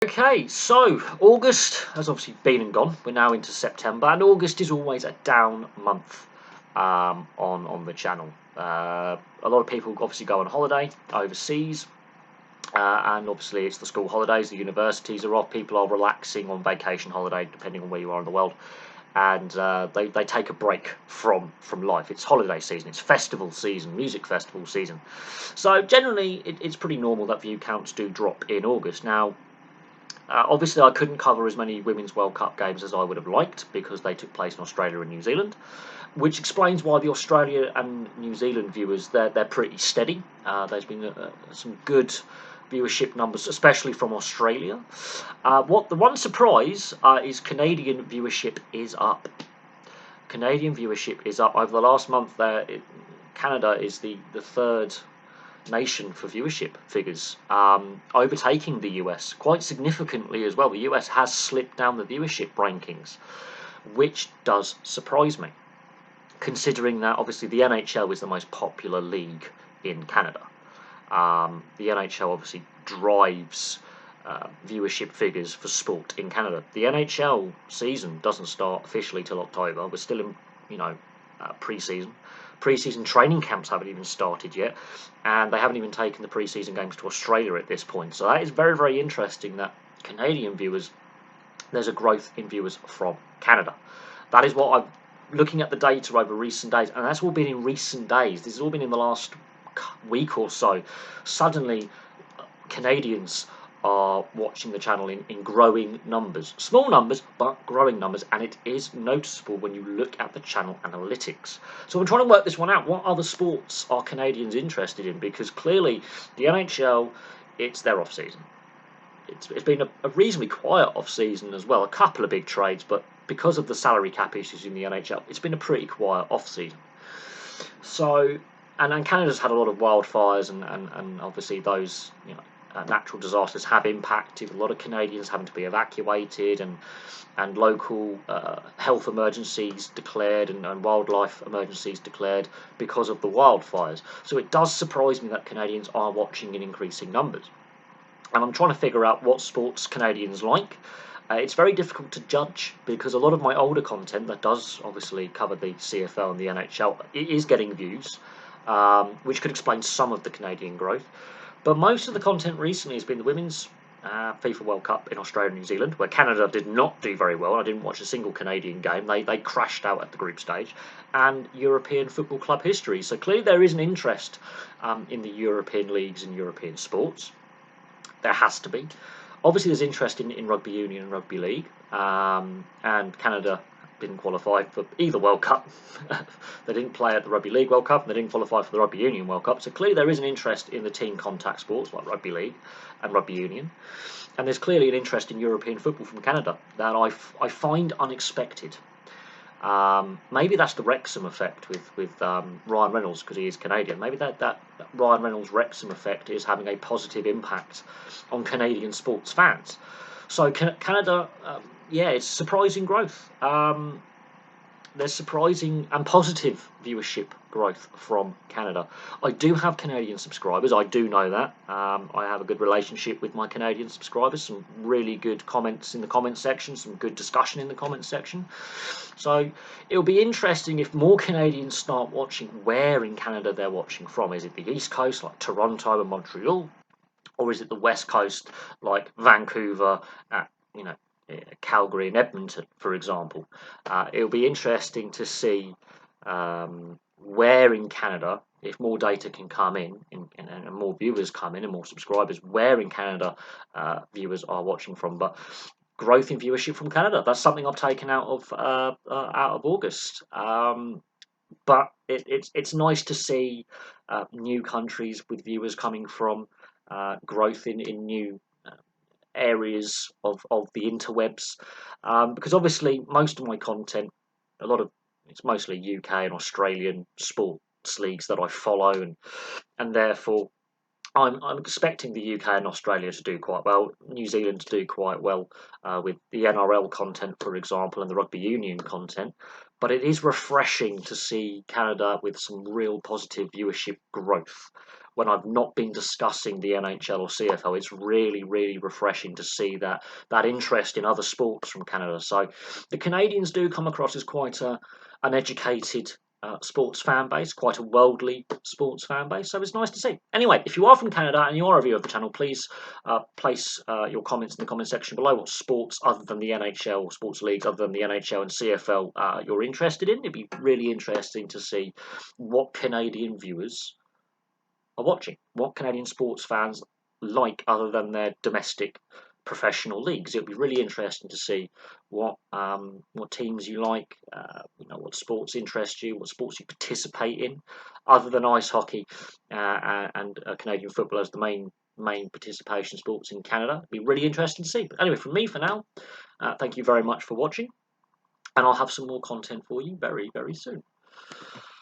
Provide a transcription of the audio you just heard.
Okay, so August has obviously been and gone. We're now into September, and August is always a down month on the channel. A lot of people obviously go on holiday overseas, and obviously it's the school holidays. The universities are off. People are relaxing on vacation holiday, depending on where you are in the world, and they take a break from life. It's holiday season. It's festival season, music festival season. So generally, it's pretty normal that view counts do drop in August. Now, obviously, I couldn't cover as many Women's World Cup games as I would have liked because they took place in Australia and New Zealand, which explains why the Australia and New Zealand viewers they're pretty steady. There's been some good viewership numbers, especially from Australia. What the one surprise is Canadian viewership is up. Canadian viewership is up over the last month. Canada is the third nation for viewership figures, overtaking the US quite significantly as well. The US has slipped down the viewership rankings, which does surprise me, considering that obviously the NHL is the most popular league in Canada. The NHL obviously drives viewership figures for sport in Canada. The NHL season doesn't start officially till October. We're still in, pre-season. Pre-season training camps haven't even started yet, and they haven't even taken the pre-season games to Australia at this point. So that is very, very interesting that Canadian viewers, there's a growth in viewers from Canada. That is what I'm looking at the data over recent days, and that's all been in recent days. This has all been in the last week or so. Suddenly, Canadians are watching the channel in growing numbers. Small numbers, but growing numbers, and it is noticeable when you look at the channel analytics. So I'm trying to work this one out. What other sports are Canadians interested in? Because clearly the NHL, it's their off-season. It's been a reasonably quiet off-season as well. A couple of big trades, but because of the salary cap issues in the NHL, it's been a pretty quiet off-season. So, and Canada's had a lot of wildfires and obviously those, natural disasters have impacted a lot of Canadians having to be evacuated and local health emergencies declared and wildlife emergencies declared because of the wildfires. So it does surprise me that Canadians are watching in increasing numbers. And I'm trying to figure out what sports Canadians like. It's very difficult to judge because a lot of my older content that does obviously cover the CFL and the NHL it is getting views, which could explain some of the Canadian growth. But most of the content recently has been the Women's FIFA World Cup in Australia and New Zealand, where Canada did not do very well. I didn't watch a single Canadian game. They crashed out at the group stage. And European Football Club history. So clearly there is an interest in the European leagues and European sports. There has to be. Obviously, there's interest in rugby union and rugby league, and Canada didn't qualify for either World Cup. They didn't play at the Rugby League World Cup, and they didn't qualify for the Rugby Union World Cup. So clearly, there is an interest in the team contact sports like rugby league and rugby union, and there's clearly an interest in European football from Canada that I find unexpected. Maybe that's the Wrexham effect with Ryan Reynolds because he is Canadian. Maybe that Ryan Reynolds Wrexham effect is having a positive impact on Canadian sports fans. So Canada, it's surprising growth. There's surprising and positive viewership growth from Canada. I do have Canadian subscribers. I do know that. I have a good relationship with my Canadian subscribers. Some really good comments in the comment section. Some good discussion in the comment section. So it'll be interesting if more Canadians start watching where in Canada they're watching from. Is it the East Coast, like Toronto and Montreal? Or is it the West Coast, like Vancouver, Calgary and Edmonton, for example? It'll be interesting to see where in Canada, if more data can come in and more viewers come in and more subscribers, where in Canada viewers are watching from. But growth in viewership from Canada, that's something I've taken out of August. But it's nice to see new countries with viewers coming from, growth in new areas of the interwebs, because obviously most of my content, it's mostly UK and Australian sports leagues that I follow, and therefore I'm expecting the UK and Australia to do quite well, New Zealand to do quite well with the NRL content, for example, and the rugby union content. But it is refreshing to see Canada with some real positive viewership growth, when I've not been discussing the NHL or CFL. It's really, really refreshing to see that interest in other sports from Canada. So the Canadians do come across as quite an educated sports fan base, quite a worldly sports fan base. So it's nice to see. Anyway, if you are from Canada and you are a viewer of the channel, please place your comments in the comment section below. What sports other than the NHL, sports leagues other than the NHL and CFL you're interested in? It'd be really interesting to see what Canadian viewers are watching, what Canadian sports fans like other than their domestic professional leagues. It'll be really interesting to see what teams you like, what sports interest you, what sports you participate in, other than ice hockey and Canadian football as the main participation sports in Canada. It'd be really interesting to see. But anyway, from me for now, thank you very much for watching, and I'll have some more content for you very, very soon.